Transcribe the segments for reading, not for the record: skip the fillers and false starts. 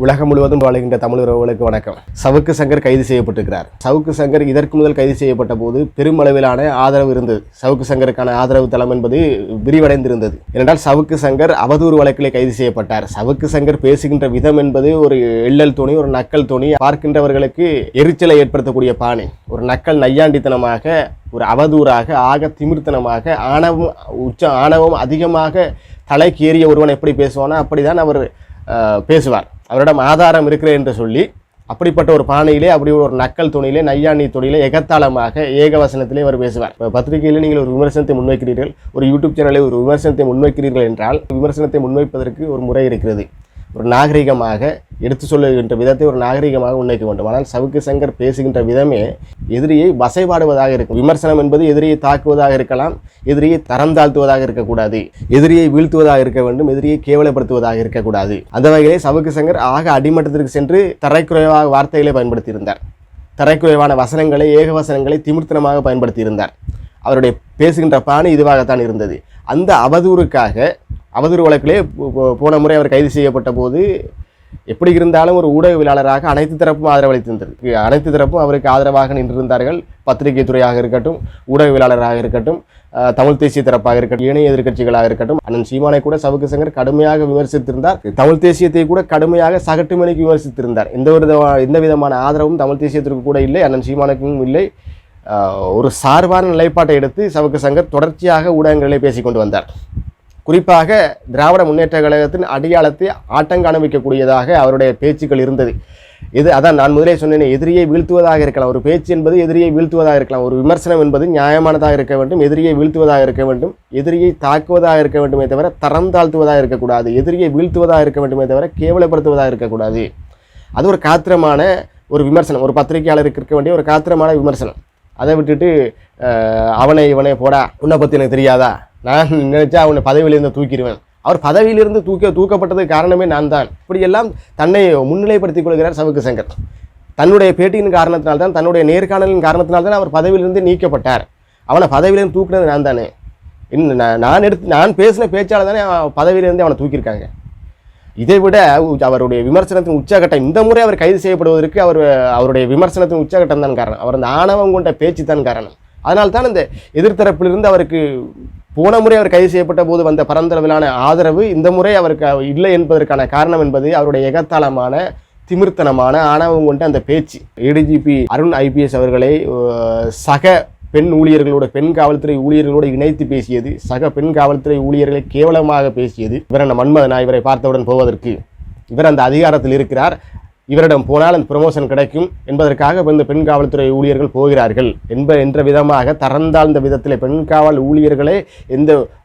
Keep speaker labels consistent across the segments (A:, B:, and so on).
A: உலகம் முழுவதும் வாழ்கின்ற தமிழ் உறவுகளுக்கு வணக்கம். சவுக்கு சங்கர் கைது செய்யப்பட்டிருக்கிறார். சவுக்கு சங்கர் இதற்கு முதல் கைது செய்யப்பட்ட போது பெருமளவிலான ஆதரவு இருந்தது. சவுக்கு சங்கருக்கான ஆதரவு தளம் என்பது விரிவடைந்திருந்தது. ஏனென்றால் சவுக்கு சங்கர் அவதூறு வழக்கிலே கைது செய்யப்பட்டார். சவுக்கு சங்கர் பேசுகின்ற விதம் என்பது ஒரு எள்ளல் தோணி, ஒரு நக்கல் தோணி, பார்க்கின்றவர்களுக்கு எரிச்சலை ஏற்படுத்தக்கூடிய பாணி, ஒரு நக்கல் நையாண்டித்தனமாக, ஒரு அவதூறாக, ஆக திமிர்த்தனமாக, ஆணவம் அதிகமாக தலைக்கு ஏறிய ஒருவன் எப்படி பேசுவானோ அப்படிதான் அவர் பேசுவார். அவரிடம் ஆதாரம் இருக்கிறது என்று சொல்லி அப்படிப்பட்ட ஒரு பானையிலே, அப்படி ஒரு நக்கல் துணியிலே, நையாண்டி துணியிலே, எகத்தாளமாக ஏகவசனத்திலே அவர் பேசுவார். பத்திரிகையில் நீங்கள் ஒரு விமர்சனத்தை முன்வைக்கிறீர்கள், ஒரு யூடியூப் சேனலில் ஒரு விமர்சனத்தை முன்வைக்கிறீர்கள் என்றால் விமர்சனத்தை முன்வைப்பதற்கு ஒரு முறை இருக்கிறது. ஒரு நாகரிகமாக எடுத்து சொல்லுகின்ற விதத்தை ஒரு நாகரிகமாக முன்வைக்க வேண்டும். ஆனால் சவுக்கு சங்கர் பேசுகின்ற விதமே எதிரியை வசைபாடுவதாக இருக்கும். விமர்சனம் என்பது எதிரியை தாக்குவதாக இருக்கலாம், எதிரியை தரம் தாழ்த்துவதாக இருக்கக்கூடாது, எதிரியை வீழ்த்துவதாக இருக்க வேண்டும், எதிரியை கேவலப்படுத்துவதாக இருக்கக்கூடாது. அந்த வகையிலே சவுக்கு சங்கர் ஆக அடிமட்டத்திற்கு சென்று தரைக்குறைவாக வார்த்தைகளை பயன்படுத்தியிருந்தார். தரைக்குறைவான வசனங்களை, ஏகவசனங்களை திமிர்த்தனமாக பயன்படுத்தியிருந்தார். அவருடைய பேசுகின்ற பாணி இதுவாகத்தான் இருந்தது. அந்த அவதூறு வழக்கிலே போன முறை அவர் கைது செய்யப்பட்ட போது எப்படி இருந்தாலும் ஒரு ஊடகவியலாளராக அனைத்து தரப்பும் ஆதரவளித்திருந்தது. அனைத்து தரப்பும் அவருக்கு ஆதரவாக நின்றிருந்தார்கள். பத்திரிகை துறையாக இருக்கட்டும், ஊடகவியலாளராக இருக்கட்டும், தமிழ் தேசிய தரப்பாக இருக்கட்டும், இணைய எதிர்க்கட்சிகளாக இருக்கட்டும். அண்ணன் சீமானை கூட சவுக்கு சங்கர் கடுமையாக விமர்சித்திருந்தார். தமிழ் தேசியத்தை கூட கடுமையாக சகட்டுமணிக்கு விமர்சித்திருந்தார். எந்த விதமான ஆதரவும் தமிழ் தேசியத்திற்கு கூட இல்லை, அண்ணன் சீமானுக்கும் இல்லை. ஒரு சார்பான நிலைப்பாட்டை எடுத்து சவுக்கு சங்கர் தொடர்ச்சியாக ஊடகங்களிலே பேசிக்கொண்டு வந்தார். குறிப்பாக திராவிட முன்னேற்ற கழகத்தின் அடையாளத்தை ஆட்டங்காண வைக்கக்கூடியதாக அவருடைய பேச்சுக்கள் இருந்தது. அதான் நான் முதலே சொன்னேன், எதிரியை வீழ்த்துவதாக இருக்கலாம். ஒரு பேச்சு என்பது எதிரியை வீழ்த்துவதாக இருக்கலாம். ஒரு விமர்சனம் என்பது நியாயமானதாக இருக்க வேண்டும், எதிரியை வீழ்த்துவதாக இருக்க வேண்டும், எதிரியை தாக்குவதாக இருக்க வேண்டுமே தவிர தரம் தாழ்த்துவதாக இருக்கக்கூடாது, எதிரியை வீழ்த்துவதாக இருக்க வேண்டுமே தவிர கேவலப்படுத்துவதாக இருக்கக்கூடாது. அது ஒரு காத்திரமான ஒரு விமர்சனம், ஒரு பத்திரிகையாளருக்கு இருக்க வேண்டிய ஒரு காத்திரமான விமர்சனம். அதை விட்டுட்டு இவனை போடா, உன்னை பற்றி எனக்கு தெரியாதா, நான் நினைச்சா அவனை பதவியிலிருந்து தூக்கிடுவேன், அவர் பதவியிலிருந்து தூக்கப்பட்டதுக்கு காரணமே நான் தான், இப்படியெல்லாம் தன்னை முன்னிலைப்படுத்திக் கொள்கிறார் சவுக்கு சங்கர். தன்னுடைய பேட்டியின் காரணத்தினால்தான், தன்னுடைய நேர்காணலின் காரணத்தினால்தான் அவர் பதவியிலிருந்து நீக்கப்பட்டார். அவனை பதவியிலிருந்து தூக்கினது நான் தானே, நான் பேசின பேச்சாளர் தானே பதவியிலிருந்து அவனை தூக்கியிருக்காங்க. இதைவிட அவருடைய விமர்சனத்தின் உச்சகட்டம், இந்த முறை அவர் கைது செய்யப்படுவதற்கு அவருடைய விமர்சனத்தின் உச்சகட்டம் தான் காரணம். அவர் அந்த ஆணவம் கொண்ட பேச்சு தான் காரணம். அதனால்தான் இந்த எதிர்த்தரப்பிலிருந்து அவருக்கு போன முறை அவர் கைது செய்யப்பட்ட போது வந்த பரந்தளவிலான ஆதரவு இந்த முறை அவருக்கு இல்லை என்பதற்கான காரணம் என்பது அவருடைய எகத்தாளமான, திமிர்த்தனமான, ஆணவம் கொண்ட அந்த பேச்சு. ஏடிஜிபி அருண் IPS அவர்களை சக பெண் ஊழியர்களோட, பெண் காவல்துறை ஊழியர்களோடு இணைத்து பேசியது, சக பெண் காவல்துறை ஊழியர்களை கேவலமாக பேசியது. இவர் அந்த மன்மதனா, இவரை பார்த்தவுடன் போவதற்கு, இவர் அந்த அதிகாரத்தில் இருக்கிறார், இவரிடம் போனால் அந்த ப்ரமோஷன் கிடைக்கும் என்பதற்காக இந்த பெண் காவல்துறை ஊழியர்கள் போகிறார்கள் என்ற விதமாக தரந்தாழ்ந்த விதத்தில் பெண் காவல் ஊழியர்களை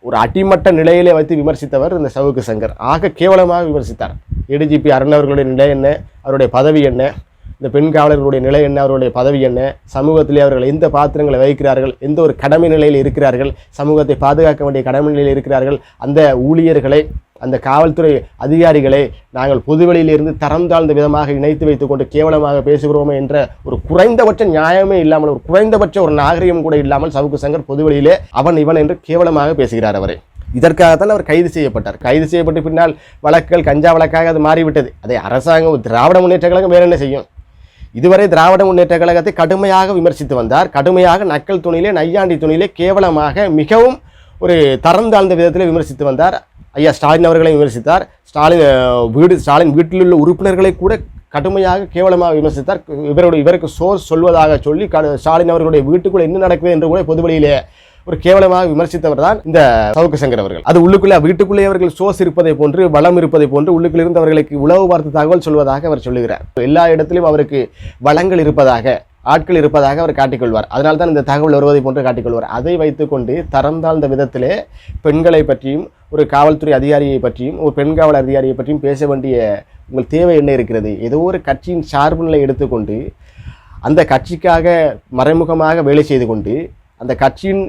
A: ஒரு அடிமட்ட நிலையிலே வைத்து விமர்சித்தவர் இந்த சவுக்கு சங்கர். ஆக கேவலமாக விமர்சித்தார். ஏடிஜிபி அருண் அவர்களுடைய நிலை என்ன, அவருடைய பதவி என்ன, இந்த பெண் காவலர்களுடைய நிலை என்ன, அவருடைய பதவி என்ன, சமூகத்திலே அவர்கள் எந்த பாத்திரங்களை வகிக்கிறார்கள், எந்த ஒரு கடமை நிலையில் இருக்கிறார்கள், சமூகத்தை பாதுகாக்க வேண்டிய கடமை நிலையில் இருக்கிறார்கள், அந்த ஊழியர்களை, அந்த காவல்துறை அதிகாரிகளை நாங்கள் பொதுவெளியிலிருந்து தரம் தாழ்ந்த விதமாக இணைத்து வைத்துக்கொண்டு கேவலமாக பேசுகிறோமே என்ற ஒரு குறைந்தபட்ச நியாயமே இல்லாமல், ஒரு குறைந்தபட்ச ஒரு நாகரிகம் கூட இல்லாமல் சவுக்கு சங்கர் பொதுவெளியிலே இவன் என்று கேவலமாக பேசுகிறார் அவரை. இதற்காகத்தான் அவர் கைது செய்யப்பட்டார். கைது செய்யப்பட்டு பின்னால் வழக்குகள் கஞ்சா வழக்காக அது மாறிவிட்டது. அதை அரசாங்கம், திராவிட முன்னேற்ற கழகம் வேற என்ன செய்யும்? இதுவரை திராவிட முன்னேற்ற கழகத்தை கடுமையாக விமர்சித்து வந்தார். கடுமையாக நக்கல் துணியிலே, நையாண்டி துணியிலே, கேவலமாக மிகவும் ஒரு தரம் தாழ்ந்த விதத்தில் விமர்சித்து வந்தார். ஐயா ஸ்டாலின் அவர்களை விமர்சித்தார். ஸ்டாலின் வீட்டில் உள்ள உறுப்பினர்களை கூட கடுமையாக கேவலமாக விமர்சித்தார். இவருக்கு சோர்ஸ் சொல்வதாக சொல்லி ஸ்டாலின் அவர்களுடைய வீட்டுக்குள்ள என்ன நடக்குது என்று கூட பொதுவெளியிலே ஒரு கேவலமாக விமர்சித்தவர் தான் இந்த சவுக்கு சங்கர் அவர்கள். அது வீட்டுக்குள்ளே அவர்கள் சோர்ஸ் இருப்பதை போன்று, வளம் இருப்பதை போன்று உள்ளுக்குள்ளிருந்து அவர்களுக்கு உளவு பார்த்து தகவல் சொல்வதாக அவர் சொல்லுகிறார். எல்லா இடத்திலும் அவருக்கு வளங்கள் இருப்பதாக, ஆட்கள் இருப்பதாக அவர் காட்டிக்கொள்வார். அதனால் தான் இந்த தகவல் வருவதை போன்று காட்டிக்கொள்வார். அதை வைத்துக்கொண்டு தரம் தாழ்ந்த விதத்திலே பெண்களை பற்றியும், ஒரு காவல்துறை அதிகாரியை பற்றியும், ஒரு பெண் காவல் அதிகாரியை பற்றியும் பேச வேண்டிய உங்கள் தேவை என்ன இருக்கிறது? ஏதோ ஒரு கட்சியின் சார்பு நிலை எடுத்துக்கொண்டு அந்த கட்சிக்காக மறைமுகமாக வேலை செய்து கொண்டு அந்த கட்சியின்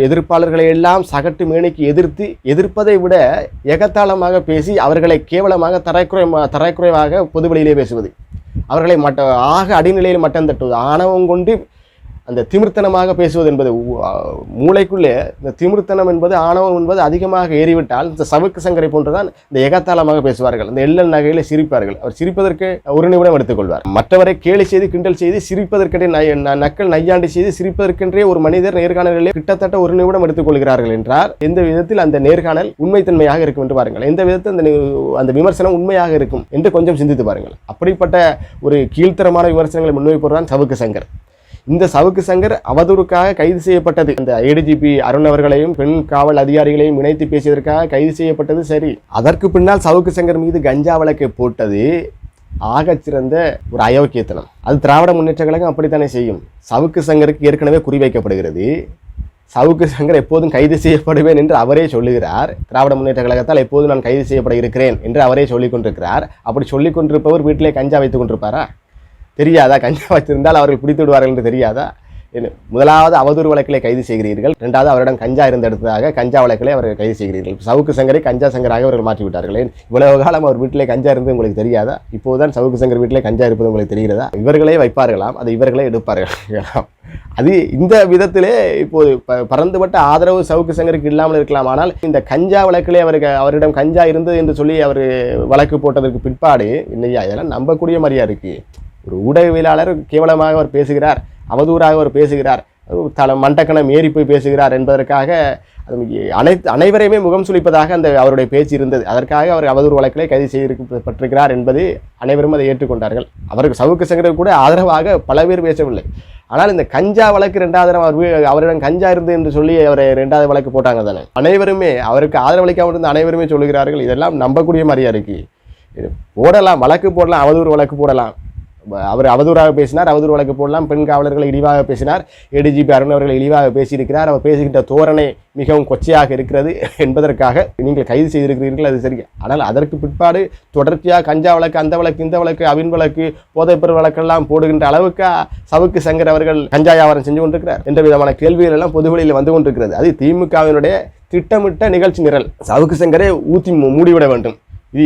A: எதிர்ப்பாளர்களை எல்லாம் சகட்டு மேனிக்கு எதிர்ப்பதை விட எகத்தாளமாக பேசி அவர்களை கேவலமாக தரைக்குறைவாக பொதுவெளியிலே பேசுவது, அவர்களை ஆக அடிநிலையில் மட்டம் தட்டுவது, ஆணவம் கொண்டு அந்த திமிர்த்தனமாக பேசுவது என்பது மூளைக்குள்ளே இந்த திமிர்த்தனம் என்பது ஆணவம் என்பது அதிகமாக ஏறிவிட்டால் இந்த சவுக்கு சங்கரை போன்றுதான் இந்த எகத்தாளமாக பேசுவார்கள். இந்த எள்ளல் நகையில சிரிப்பார்கள். அவர் சிரிப்பதற்கு ஒரு நிமிடம் எடுத்துக்கொள்வார். மற்றவரை கேலி செய்து கிண்டல் செய்து சிரிப்பதற்கென்றே நக்கல் நையாண்டி செய்து சிரிப்பதற்கென்றே ஒரு மனிதர் நேர்காணலிலே கிட்டத்தட்ட ஒரு நிமிடம் எடுத்துக்கொள்கிறார்கள் என்றால் எந்த விதத்தில் அந்த நேர்காணல் உண்மைத்தன்மையாக இருக்கும் என்று பாருங்கள். எந்த விதத்தில் அந்த விமர்சனம் உண்மையாக இருக்கும் என்று கொஞ்சம் சிந்தித்து பாருங்கள். அப்படிப்பட்ட ஒரு கீழ்த்தரமான விமர்சனங்களை முன்வைப்பதுதான் சவுக்கு சங்கர். இந்த சவுக்கு சங்கர் அவதூறுக்காக கைது செய்யப்பட்டது. இந்த ஏடிஜிபி அருண் அவர்களையும் பெண் காவல் அதிகாரிகளையும் இணைத்து பேசியதற்காக கைது செய்யப்பட்டது சரி. அதற்கு பின்னால் சவுக்கு சங்கர் மீது கஞ்சா வழக்கை போட்டது ஆகச்சிறந்த ஒரு அயோக்கியத்தனம். அது திராவிட முன்னேற்ற கழகம் அப்படித்தானே செய்யும். சவுக்கு சங்கருக்கு ஏற்கனவே குறிவைக்கப்படுகிறது. சவுக்கு சங்கர் எப்போதும் கைது செய்யப்படுவேன் என்று அவரே சொல்லுகிறார். திராவிட முன்னேற்ற கழகத்தால் எப்போதும் நான் கைது செய்யப்பட இருக்கிறேன் என்று அவரே சொல்லிக் கொண்டிருக்கிறார். அப்படி சொல்லிக் கொண்டிருப்பவர் வீட்டிலே கஞ்சா வைத்துக் கொண்டிருப்பாரா? தெரியாதா? கஞ்சா வைத்திருந்தால் அவர்கள் பிடித்து விடுவார்கள் என்று தெரியாதா? முதலாவது அவதூறு வழக்கிலே கைது செய்கிறீர்கள். இரண்டாவது அவரிடம் கஞ்சா இருந்த இடத்துக்காக கஞ்சா வழக்கிலே அவர்கள் கைது செய்கிறீர்கள். சவுக்கு சங்கரை கஞ்சா சங்கராக அவர்கள் மாற்றிவிட்டார்கள். இவ்வளவு காலம் அவர் வீட்டிலே கஞ்சா இருந்து உங்களுக்கு தெரியாதா? இப்போதுதான் சவுக்கு சங்கர் வீட்டிலே கஞ்சா இருப்பது உங்களுக்கு தெரிகிறதா? இவர்களே வைப்பார்களாம், அதை இவர்களே எடுப்பார்கள். அது இந்த விதத்திலே இப்போது பரந்துபட்ட ஆதரவு சவுக்கு சங்கருக்கு இல்லாமல் இருக்கலாம். ஆனால் இந்த கஞ்சா வழக்கிலே அவரிடம் கஞ்சா இருந்தது என்று சொல்லி அவர் வழக்கு போட்டதற்கு பிற்பாடு இல்லையா, இதெல்லாம் நம்பக்கூடிய மாதிரியா இருக்கு. ஒரு ஊடகவியலாளர் கேவலமாக அவர் பேசுகிறார், அவதூறாக அவர் பேசுகிறார், மண்டக்கணம் ஏறி போய் பேசுகிறார் என்பதற்காக அனைவரையுமே முகம் சுளிப்பதாக அந்த அவருடைய பேச்சு இருந்தது. அதற்காக அவர் அவதூறு வழக்கிலே கைது செய்யப்பட்டிருக்கிறார் என்பது அனைவரும் அதை ஏற்றுக்கொண்டார்கள். அவருக்கு சவுக்கு சங்கர் கூட ஆதரவாக பல பேர் பேசவில்லை. ஆனால் இந்த கஞ்சா வழக்கு இரண்டாவது அவரிடம் கஞ்சா இருந்து என்று சொல்லி அவரை இரண்டாவது வழக்கு போட்டாங்க தானே. அனைவருமே அவருக்கு ஆதரவளிக்காமல் இருந்த அனைவருமே சொல்லுகிறார்கள். இதெல்லாம் நம்பக்கூடிய மாதிரியா இருக்கு. போடலாம், வழக்கு போடலாம், அவதூறு வழக்கு போடலாம். அவர் அவதூறாக பேசினார், அவதூறு வழக்கு போடலாம். பெண் காவலர்களை இழிவாக பேசினார், ஏடிஜிபி அருண் அவர்களை இழிவாக பேசியிருக்கிறார். அவர் பேசுகின்ற தோரணை மிகவும் கொச்சையாக இருக்கிறது என்பதற்காக நீங்கள் கைது செய்திருக்கிறீர்கள், அது சரி. ஆனால் அதற்கு பிற்பாடு தொடர்ச்சியாக கஞ்சா வழக்கு, அந்த வழக்கு, இந்த வழக்கு, அவின் வழக்கு, போதைப்பொருள் வழக்கெல்லாம் போடுகின்ற அளவுக்கு சவுக்கு சங்கர் அவர்கள் கஞ்சா வியாபாரம் செஞ்சு கொண்டிருக்கிறார் என்ற விதமான கேள்விகள் எல்லாம் பொதுவெளியில் வந்து கொண்டிருக்கிறது. அது திமுகவினுடைய திட்டமிட்ட நிகழ்ச்சி நிரல். சவுக்கு சங்கரை ஊத்தி மூடிவிட வேண்டும்.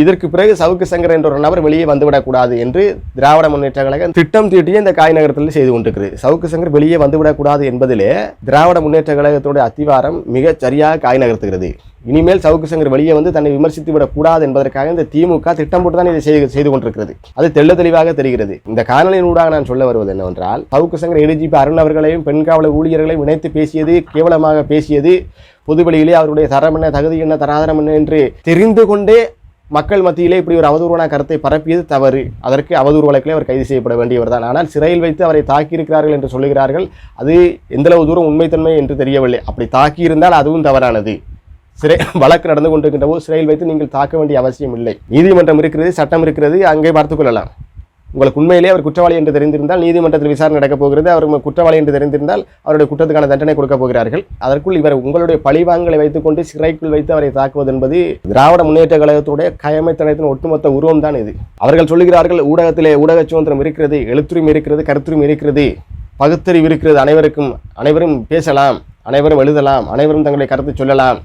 A: இதற்கு பிறகு சவுக்கு சங்கர் என்ற ஒரு நபர் வெளியே வந்துவிடக்கூடாது என்று திராவிட முன்னேற்ற கழகம் திட்டம் தீட்டிய இந்த காய் நகரத்தில் செய்து கொண்டிருக்கிறது. சவுக்கு சங்கர் வெளியே வந்துவிடக்கூடாது என்பதிலே திராவிட முன்னேற்ற கழகத்துடைய அத்திவாரம் மிக சரியாக காய் நகர்த்துகிறது. இனிமேல் சவுக்கு சங்கர் வெளியே வந்து தன்னை விமர்சித்து விடக்கூடாது என்பதற்காக இந்த திமுக திட்டம் போட்டு தான் இதை செய்து கொண்டிருக்கிறது. அது தெள்ள தெளிவாக தெரிகிறது. இந்த காணொலியினூடாக நான் சொல்ல வருவது என்னவென்றால், சவுக்கு சங்கர் ஏடிஜிபி அருண் அவர்களையும் பெண் காவலர் ஊழியர்களையும் இணைத்து பேசியது, கேவலமாக பேசியது, பொதுவெளியிலே அவருடைய தரம் என்ன, தகுதி என்ன, தராதரம் என்ன என்று தெரிந்து கொண்டே மக்கள் மத்தியிலே இப்படி ஒரு அவதூறான கருத்தை பரப்பியது தவறு. அதற்கு அவதூறு வழக்கிலே அவர் கைது செய்யப்பட வேண்டியவர் தான். ஆனால் சிறையில் வைத்து அவரை தாக்கியிருக்கிறார்கள் என்று சொல்லுகிறார்கள். அது எந்தளவு தூரம் உண்மைத்தன்மை என்று தெரியவில்லை. அப்படி தாக்கியிருந்தால் அதுவும் தவறானது. சிறை வழக்கு நடந்து கொண்டிருக்கின்ற போது சிறையில் வைத்து நீங்கள் தாக்க வேண்டிய அவசியம் இல்லை. நீதிமன்றம் இருக்கிறது, சட்டம் இருக்கிறது, அங்கே பார்த்துக் கொள்ளலாம். உங்களுக்கு உண்மையிலே அவர் குற்றவாளி என்று தெரிந்திருந்தால் நீதிமன்றத்தில் விசாரணை நடக்கப் போகிறது. அவர் குற்றவாளி என்று தெரிந்திருந்தால் அவருடைய குற்றத்துக்கான தண்டனை கொடுக்கப் போகிறார்கள். அதற்குள் இவர் உங்களுடைய பழிவாங்கலை வைத்துக்கொண்டு சிறைக்குள் வைத்து அவரை தாக்குவது என்பது திராவிட முன்னேற்ற கழகத்துடைய கயமைத்தனத்தின் ஒட்டுமொத்த உருவம் தான் இது. அவர்கள் சொல்லுகிறார்கள், ஊடகத்திலே ஊடக சுதந்திரம் இருக்கிறது, எழுத்துரிமை இருக்கிறது, கருத்துரிமை இருக்கிறது, பகுத்தறிவு இருக்கிறது, அனைவரும் பேசலாம், அனைவரும் எழுதலாம், அனைவரும் தங்களுடைய கருத்தை சொல்லலாம்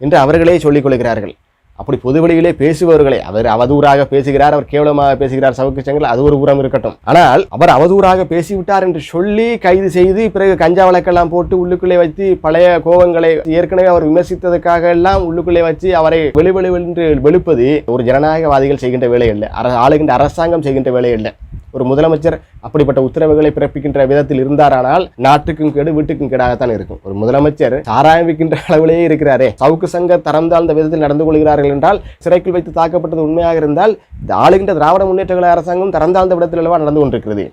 A: என்று அவர்களே சொல்லிக் கொள்கிறார்கள். அப்படி பொதுவெளியிலே பேசுபவர்களை அவர் அவதூறாக பேசுகிறார், அவர் கேவலமாக பேசுகிறார் சவுக்கு சங்கர், அது ஒரு புறம் இருக்கட்டும். ஆனால் அவர் அவதூறாக பேசிவிட்டார் என்று சொல்லி கைது செய்து பிறகு கஞ்சா வழக்கெல்லாம் போட்டு உள்ளுக்குள்ளே வைத்து பழைய கோபங்களை ஏற்கனவே அவர் விமர்சித்ததற்காக எல்லாம் உள்ளுக்குள்ளே வச்சு அவரை வெளிவென்று வெளுப்பது ஒரு ஜனநாயகவாதிகள் செய்கின்ற வேலை இல்லை, ஆளுகின்ற அரசாங்கம் செய்கின்ற வேலை இல்லை. ஒரு முதலமைச்சர் அப்படிப்பட்ட உத்தரவுகளை பிறப்பிக்கின்ற விதத்தில் இருந்தாரானால் நாட்டுக்கும் கேடு, வீட்டுக்கும் கேடாகத்தான் இருக்கும். ஒரு முதலமைச்சர் சாராயம் விற்கின்ற அளவிலேயே இருக்கிறாரே. சவுக்கு சங்கர் தரம் தாழ்ந்த விதத்தில் நடந்து கொள்கிறார்கள் என்றால், சிறைக்குள் வைத்து தாக்கப்பட்டது உண்மையாக இருந்தால் ஆளுகின்ற திராவிட முன்னேற்ற கழக அரசாங்கம் தரம் தாழ்ந்த விதத்தில் அல்லவா நடந்து கொண்டிருக்கிறது.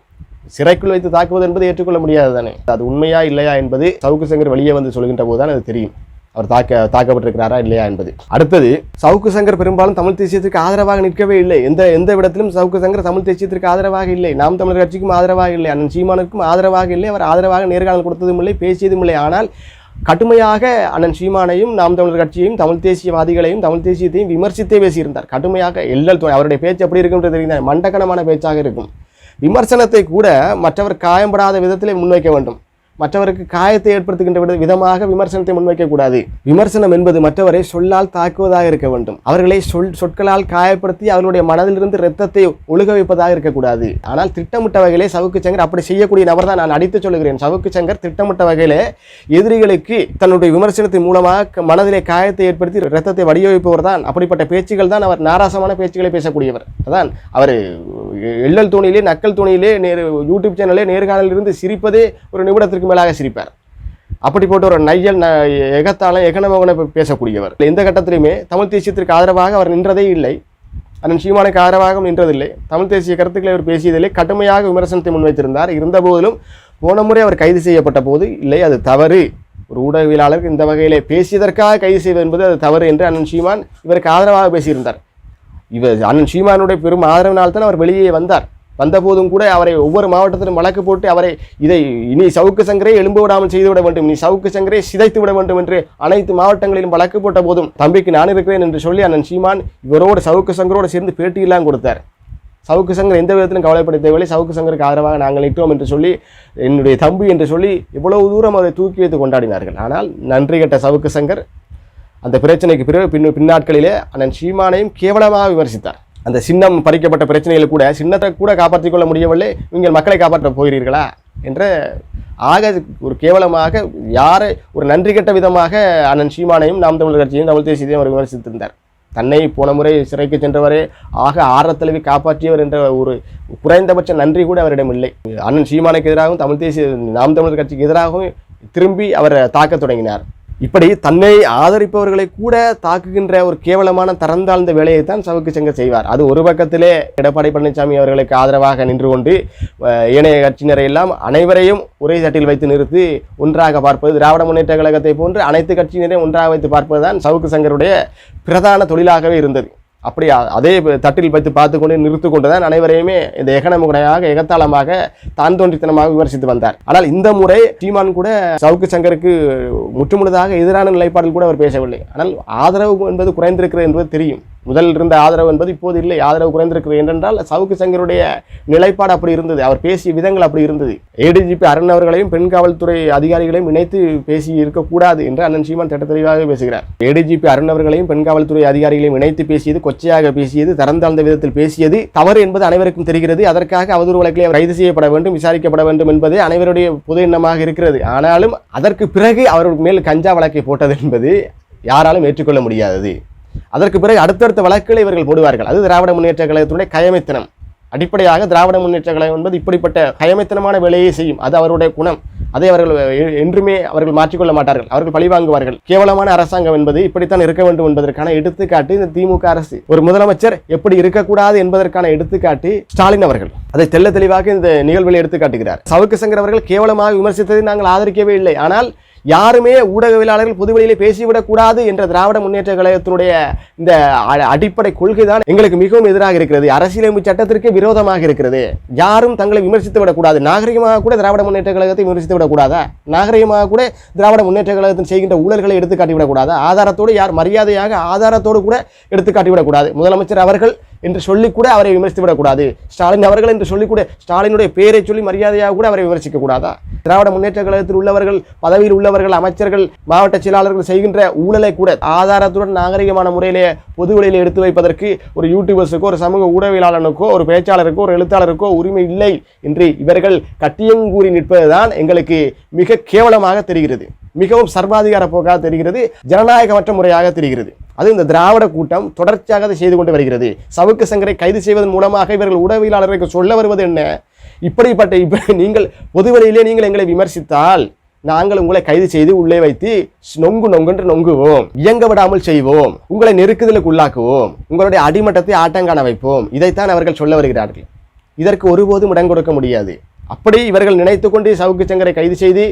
A: சிறைக்குள் வைத்து தாக்குவது என்பது ஏற்றுக்கொள்ள முடியாது தானே. அது உண்மையா இல்லையா என்பது சவுக்கு சங்கர் வெளியே வந்து சொல்கின்ற போதுதான் அது தெரியும், அவர் தாக்கப்பட்டிருக்கிறாரா இல்லையா என்பது. அடுத்தது, சவுக்கு சங்கர் பெரும்பாலும் தமிழ் தேசியத்திற்கு ஆதரவாக நிற்கவே இல்லை. எந்த இடத்திலும் சவுக்கு சங்கர் தமிழ் தேசியத்திற்கு ஆதரவாக இல்லை, நாம் தமிழர் கட்சிக்கும் ஆதரவாக இல்லை, அண்ணன் சீமானுக்கும் ஆதரவாக இல்லை. அவர் ஆதரவாக நேர்காணல் கொடுத்ததும் இல்லை, பேசியதும் இல்லை. ஆனால் கடுமையாக அண்ணன் சீமானையும் நாம் தமிழர் கட்சியையும் தமிழ் தேசியவாதிகளையும் தமிழ் தேசியத்தையும் விமர்சித்தே பேசியிருந்தார். கடுமையாக அவருடைய பேச்சு எப்படி இருக்கும்ன்றது தெரிந்தால் மண்டக்கணமான பேச்சாக இருக்கும். விமர்சனத்தை கூட மற்றவர் காயம்படாத விதத்திலே முன்வைக்க வேண்டும். மற்றவருக்கு காயத்தை ஏற்படுத்துகின்ற விதமாக விமர்சனத்தை முன்வைக்கக்கூடாது. விமர்சனம் என்பது மற்றவரை சொல்லால் தாக்குவதாக இருக்க வேண்டும். அவர்களை சொற்களால் காயப்படுத்தி அவர்களுடைய மனதிலிருந்து இரத்தத்தை ஒழுக வைப்பதாக இருக்கக்கூடாது. ஆனால் திட்டமிட்ட வகையிலே சவுக்கு சங்கர் அப்படி செய்யக்கூடிய நபர் தான் நான் அடித்து சொல்லுகிறேன். சவுக்கு சங்கர் திட்டமிட்ட வகையிலே எதிரிகளுக்கு தன்னுடைய விமர்சனத்தின் மூலமாக மனதிலே காயத்தை ஏற்படுத்தி இரத்தத்தை வடிய வைப்பவர் தான். அப்படிப்பட்ட பேச்சுகள் தான் அவர் நாராசமான பேச்சுகளை பேசக்கூடியவர். அதான் அவர் எள்ளல் தோணியிலே நக்கல் தோணியிலே யூடியூப் சேனலே நேர்காணலில் இருந்து சிரிப்பதே ஒரு நிமிடத்திற்கு மேலாக சிரிப்பார். அப்படிப்பட்ட ஒரு நையல் எகத்தால எகனமகனை பேசக்கூடியவர். எந்த கட்டத்திலுமே தமிழ் தேசியத்திற்கு ஆதரவாக அவர் நின்றதே இல்லை. அண்ணன் சீமானுக்கு ஆதரவாக நின்றதில்லை. தமிழ் தேசிய கருத்துக்களை அவர் பேசியதில்லை. கடுமையாக விமர்சனத்தை முன்வைத்திருந்தார். இருந்த போதிலும் போன முறை அவர் கைது செய்யப்பட்ட போது இல்லை, அது தவறு, ஒரு ஊடகவியலாளருக்கு இந்த வகையிலே பேசியதற்காக கைது செய்வது என்பது அது தவறு என்று அண்ணன் சீமான் இவருக்கு ஆதரவாக பேசியிருந்தார். அண்ணன் சீமானுடைய பெரும் ஆதரவினால்தான் அவர் வெளியே வந்தார். வந்தபோதும் கூட அவரை ஒவ்வொரு மாவட்டத்திலும் வழக்கு போட்டு அவரை இதை இனி சவுக்கு சங்கரை எழும்ப விடாமல் செய்துவிட வேண்டும், இனி சவுக்கு சங்கரை சிதைத்து விட வேண்டும் என்று அனைத்து மாவட்டங்களிலும் வழக்கு போட்ட போதும் தம்பிக்கு நான் இருக்கிறேன் என்று சொல்லி அண்ணன் சீமான் இவரோடு சவுக்கு சங்கரோடு சேர்ந்து பேட்டியெல்லாம் கொடுத்தார். சவுக்கு சங்கர் எந்த விதத்திலும் கவலைப்படுத்தவில்லை, சவுக்கு சங்கருக்கு ஆதரவாக நாங்கள் நிற்றோம் என்று சொல்லி என்னுடைய தம்பி என்று சொல்லி இவ்வளவு தூரம் அதை தூக்கி வைத்து கொண்டாடினார்கள். ஆனால் நன்றி கெட்ட சவுக்கு சங்கர் அந்த பிரச்சனைக்கு பிறகு பின்னாட்களிலே அண்ணன் சீமானையும் கேவலமாக விமர்சித்தார். அந்த சின்னம் பறிக்கப்பட்ட பிரச்சனைகள் கூட சின்னத்தை கூட காப்பாற்றிக் கொள்ள முடியவில்லை, நீங்கள் மக்களை காப்பாற்ற போகிறீர்களா என்ற ஆக ஒரு கேவலமாக யாரை ஒரு நன்றி கெட்ட விதமாக அண்ணன் சீமானையும் நாம் தமிழர் கட்சியையும் தமிழ் தேசியத்தையும் அவர் விமர்சித்திருந்தார். தன்னை போன முறை சிறைக்கு சென்றவரே ஆக ஆரத்தளவி காப்பாற்றியவர் என்ற ஒரு குறைந்தபட்ச நன்றி கூட அவரிடம் இல்லை. அண்ணன் சீமானுக்கு எதிராகவும் தமிழ் தேசிய நாம் தமிழர் கட்சிக்கு எதிராகவும் திரும்பி அவர் தாக்கத் தொடங்கினார். இப்படி தன்னை ஆதரிப்பவர்களை கூட தாக்குகின்ற ஒரு கேவலமான தரந்தாழ்ந்த வேலையை தான் சவுக்கு சங்கர் செய்வார். அது ஒரு பக்கத்திலே எடப்பாடி பழனிசாமி அவர்களுக்கு ஆதரவாக நின்று கொண்டு ஏனைய கட்சியினரை எல்லாம் அனைவரையும் ஒரே தட்டில் வைத்து நிறுத்தி ஒன்றாக பார்ப்பது, திராவிட முன்னேற்ற கழகத்தை போன்று அனைத்து கட்சியினரையும் ஒன்றாக வைத்து பார்ப்பது தான் சவுக்கு சங்கருடைய பிரதான தொழிலாகவே இருந்தது. அப்படி அதே தட்டில் வைத்து பார்த்து கொண்டு நிறுத்து கொண்டுதான் அனைவரையுமே இந்த எகனமுகனையாக எகத்தாளமாக தான் தோன்றித்தனமாக விமர்சித்து வந்தார். ஆனால் இந்த முறை சீமான் கூட சவுக்கு சங்கருக்கு முற்றுமுழுதாக எதிரான நிலைப்பாடில் கூட அவர் பேசவில்லை. ஆனால் ஆதரவு என்பது குறைந்திருக்கிறது என்பது தெரியும். முதல் இருந்த ஆதரவு என்பது இப்போது இல்லை, ஆதரவு குறைந்திருக்கிறது. என்றால் சவுக்கு சங்கருடைய நிலைப்பாடு அப்படி இருந்தது, அவர் பேசிய விதங்கள் அப்படி இருந்தது. ஏடிஜிபி அருண் அவர்களையும் பெண் காவல்துறை அதிகாரிகளையும் இணைத்து பேசி இருக்கக்கூடாது என்று அண்ணன் சீமான் திட்ட தெளிவாக பேசுகிறார். ஏடிஜிபி அருண் அவர்களையும் பெண் காவல்துறை அதிகாரிகளையும் இணைத்து பேசியது, கொச்சையாக பேசியது, தரந்தாழ்ந்த விதத்தில் பேசியது தவறு என்பது அனைவருக்கும் தெரிகிறது. அதற்காக அவதூறு வழக்கில் கைது செய்யப்பட வேண்டும், விசாரிக்கப்பட வேண்டும் என்பதே அனைவருடைய பொது எண்ணமாக இருக்கிறது. ஆனாலும் அதற்கு பிறகு அவர்கள் மேல் கஞ்சா வழக்கை போட்டது என்பது யாராலும் ஏற்றுக்கொள்ள முடியாதது. அதற்கு பிறகு அடுத்தடுத்த வழக்குகளை இவர்கள் போடுவார்கள். அது திராவிட முன்னேற்ற கழகத்தினுடைய கயமைத்தனம். அடிப்படையாக திராவிட முன்னேற்ற கழகம் என்பது இப்படிப்பட்ட கயமைத்தனமான வேலையை செய்யும். அது அவருடைய குணம். அதை அவர்கள் என்றுமே அவர்கள் மாற்றிக்கொள்ள மாட்டார்கள். அவர்கள் பழிவாங்குவார்கள். கேவலமான அரசாங்கம் என்பது இப்படித்தான் இருக்க வேண்டும் என்பதற்கான எடுத்துக்காட்டு இந்த திமுக அரசு. ஒரு முதலமைச்சர் எப்படி இருக்கக்கூடாது என்பதற்கான எடுத்துக்காட்டு ஸ்டாலின் அவர்கள். அதை தெள்ள தெளிவாக இந்த நிகழ்வில் எடுத்து காட்டுகிறார். சவுக்கு சங்கர் அவர்கள் கேவலமாக விமர்சித்ததை நாங்கள் ஆதரிக்கவே இல்லை. ஆனால் யாருமே ஊடகவியலாளர்கள் பொதுவெளியிலே பேசிவிடக் கூடாது என்ற திராவிட முன்னேற்ற கழகத்தினுடைய இந்த அடிப்படை கொள்கை தான் எங்களுக்கு மிகவும் எதிராக இருக்கிறது. அரசியலமைப்பு சட்டத்திற்கு விரோதமாக இருக்கிறது. யாரும் தங்களை விமர்சித்து விடக்கூடாது. நாகரிகமாக கூட திராவிட முன்னேற்ற கழகத்தை விமர்சித்து விடக்கூடாதா? நாகரிகமாக கூட திராவிட முன்னேற்ற கழகத்தில் செய்கின்ற ஊழல்களை எடுத்து காட்டிவிடக்கூடாதா? ஆதாரத்தோடு யார் மரியாதையாக ஆதாரத்தோடு கூட எடுத்து காட்டிவிடக்கூடாது. முதலமைச்சர் அவர்கள் என்று சொல்லி கூட அவரை விமர்சித்து விடக்கூடாது. ஸ்டாலின் அவர்கள் என்று சொல்லி கூட ஸ்டாலினுடைய பெயரை சொல்லி மரியாதையாக கூட அவரை விமர்சிக்க கூடாதா? திராவிட முன்னேற்ற கழகத்தில் உள்ளவர்கள், பதவியில் உள்ளவர்கள், அமைச்சர்கள், மாவட்ட செயலாளர்கள் செய்கின்ற ஊழலை கூட ஆதாரத்துடன் நாகரிகமான முறையிலே பொது வழியில் எடுத்து வைப்பதற்கு ஒரு யூடியூபர்ஸுக்கோ, ஒரு சமூக ஊடகவியலாளனுக்கோ, ஒரு பேச்சாளருக்கோ, ஒரு எழுத்தாளருக்கோ உரிமை இல்லை என்று இவர்கள் கட்டியங்கூறி நிற்பதுதான் எங்களுக்கு மிக கேவலமாக தெரிகிறது. மிகவும் சர்வாதிகார போக்காக தெரிகிறது. ஜனநாயகமற்ற முறையாக தெரிகிறது. அது இந்த திராவிட கூட்டம் தொடர்ச்சியாக அதை செய்து கொண்டு வருகிறது. சவுக்கு சங்கரை கைது செய்வதன் மூலமாக இவர்கள் ஊடகவியலாளர்களுக்கு சொல்ல வருவது என்ன? இப்படிப்பட்ட நீங்கள் பொதுவெளியிலே நீங்கள் எங்களை விமர்சித்தால் நாங்கள் உங்களை கைது செய்து உள்ளே வைத்து நொங்கென்று நொங்குவோம், இயங்க விடாமல் செய்வோம், உங்களை நெருக்குதலுக்கு உள்ளாக்குவோம், உங்களுடைய அடிமட்டத்தை ஆட்டங்காண வைப்போம். இதைத்தான் அவர்கள் சொல்ல வருகிறார்கள். இதற்கு ஒருபோதும் இடம் கொடுக்க முடியாது. அப்படி இவர்கள் நினைத்து கொண்டு சவுக்கு சங்கரை கைது செய்து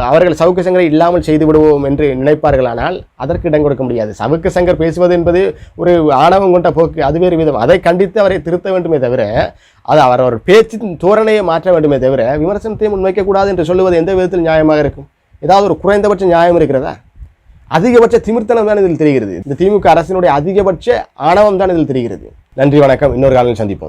A: அவர்கள் சவுக்கு சங்கரை இல்லாமல் செய்து விடுவோம் என்று நினைப்பார்களானால் அதற்கு இடம் கொடுக்க முடியாது. சவுக்கு சங்கர் பேசுவது என்பது ஒரு ஆணவம் கொண்ட போக்கு, அது வேறு விதம். அதை கண்டித்து அவரை திருத்த வேண்டுமே தவிர, அது அவர் பேச்சின் தோரணையை மாற்ற வேண்டுமே தவிர விமர்சனத்தை முன்வைக்கக்கூடாது என்று சொல்லுவது எந்த விதத்தில் நியாயமாக இருக்கும்? ஏதாவது ஒரு குறைந்தபட்ச நியாயம் இருக்கிறதா? அதிகபட்ச திமிர்த்தனம் தான் இதில் தெரிகிறது. இந்த திமுக அரசினுடைய அதிகபட்ச ஆணவம் தான் இதில் தெரிகிறது. நன்றி, வணக்கம். இன்னொரு காலையில் சந்திப்போம்.